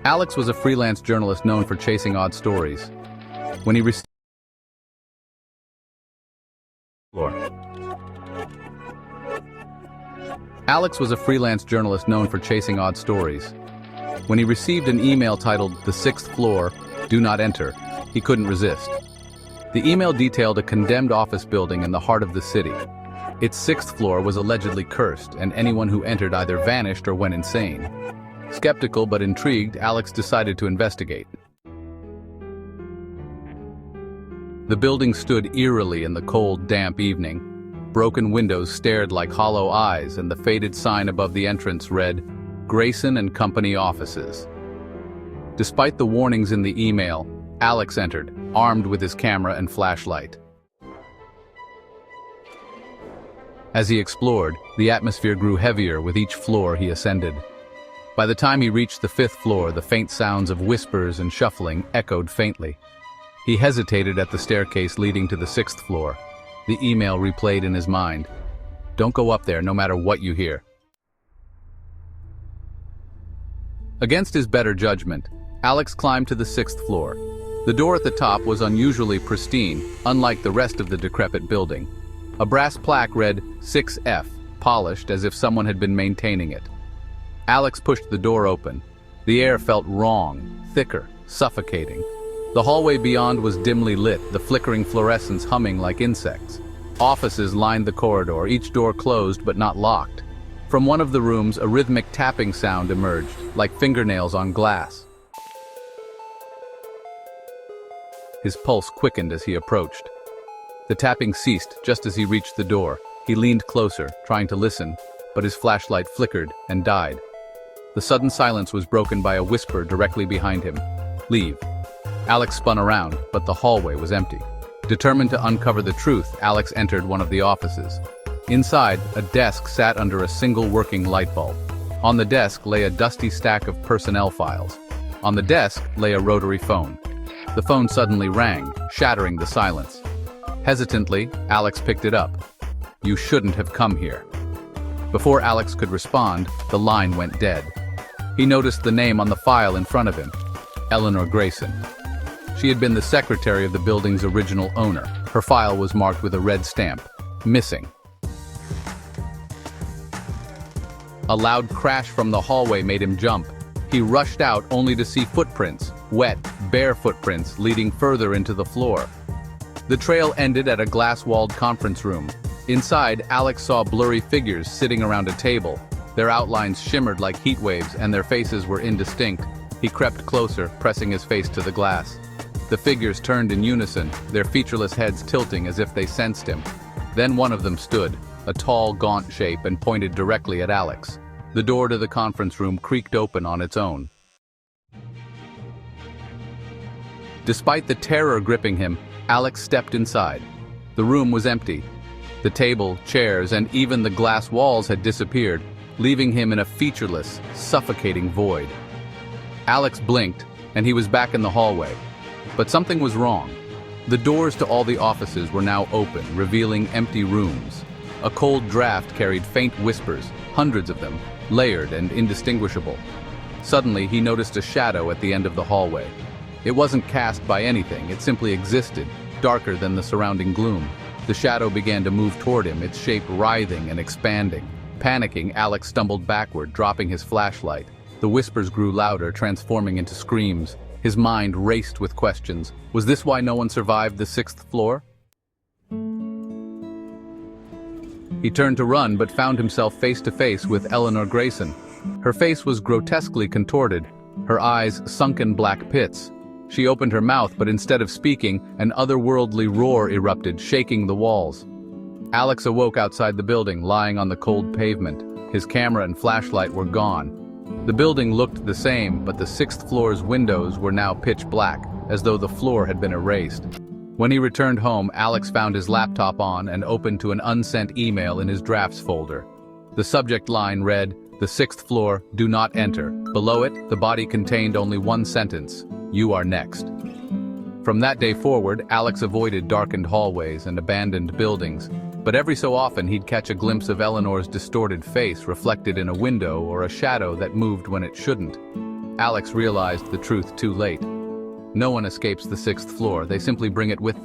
Alex was a freelance journalist known for chasing odd stories. When he received Alex was a freelance journalist known for chasing odd stories. When he received an email titled "The Sixth Floor, Do Not Enter," he couldn't resist. The email detailed a condemned office building in the heart of the city. Its sixth floor was allegedly cursed, and anyone who entered either vanished or went insane. Skeptical but intrigued, Alex decided to investigate. The building stood eerily in the cold, damp evening. Broken windows stared like hollow eyes, and the faded sign above the entrance read, "Grayson and Company Offices." Despite the warnings in the email, Alex entered, armed with his camera and flashlight. As he explored, the atmosphere grew heavier with each floor he ascended. By the time he reached the fifth floor, the faint sounds of whispers and shuffling echoed faintly. He hesitated at the staircase leading to the sixth floor. The email replayed in his mind. "Don't go up there no matter what you hear." Against his better judgment, Alex climbed to the sixth floor. The door at the top was unusually pristine, unlike the rest of the decrepit building. A brass plaque read 6F, polished as if someone had been maintaining it. Alex pushed the door open. The air felt wrong, thicker, suffocating. The hallway beyond was dimly lit, the flickering fluorescence humming like insects. Offices lined the corridor, each door closed but not locked. From one of the rooms, a rhythmic tapping sound emerged, like fingernails on glass. His pulse quickened as he approached. The tapping ceased just as he reached the door. He leaned closer, trying to listen, but his flashlight flickered and died. The sudden silence was broken by a whisper directly behind him. "Leave." Alex spun around, but the hallway was empty. Determined to uncover the truth, Alex entered one of the offices. Inside, a desk sat under a single working light bulb. On the desk lay a dusty stack of personnel files. On the desk lay a rotary phone. The phone suddenly rang, shattering the silence. Hesitantly, Alex picked it up. "You shouldn't have come here." Before Alex could respond, the line went dead. He noticed the name on the file in front of him, Eleanor Grayson. She had been the secretary of the building's original owner. Her file was marked with a red stamp, "Missing." A loud crash from the hallway made him jump. He rushed out only to see footprints, wet, bare footprints leading further into the floor. The trail ended at a glass-walled conference room. Inside, Alex saw blurry figures sitting around a table. Their outlines shimmered like heat waves, and their faces were indistinct. He crept closer, pressing his face to the glass. The figures turned in unison, their featureless heads tilting as if they sensed him. Then one of them stood, a tall, gaunt shape, and pointed directly at Alex. The door to the conference room creaked open on its own. Despite the terror gripping him, Alex stepped inside. The room was empty. The table, chairs, and even the glass walls had disappeared, leaving him in a featureless, suffocating void. Alex blinked, and he was back in the hallway. But something was wrong. The doors to all the offices were now open, revealing empty rooms. A cold draft carried faint whispers, hundreds of them, layered and indistinguishable. Suddenly, he noticed a shadow at the end of the hallway. It wasn't cast by anything, it simply existed, darker than the surrounding gloom. The shadow began to move toward him, its shape writhing and expanding. Panicking, Alex stumbled backward, dropping his flashlight. The whispers grew louder, transforming into screams. His mind raced with questions. Was this why no one survived the sixth floor? He turned to run, but found himself face to face with Eleanor Grayson. Her face was grotesquely contorted, her eyes sunken black pits. She opened her mouth, but instead of speaking, an otherworldly roar erupted, shaking the walls. Alex awoke outside the building, lying on the cold pavement. His camera and flashlight were gone. The building looked the same, but the sixth floor's windows were now pitch black, as though the floor had been erased. When he returned home, Alex found his laptop on and opened to an unsent email in his drafts folder. The subject line read, "The sixth floor, do not enter." Below it, the body contained only one sentence, "You are next." From that day forward, Alex avoided darkened hallways and abandoned buildings, but every so often he'd catch a glimpse of Eleanor's distorted face reflected in a window or a shadow that moved when it shouldn't. Alex realized the truth too late. No one escapes the 6th floor, they simply bring it with them.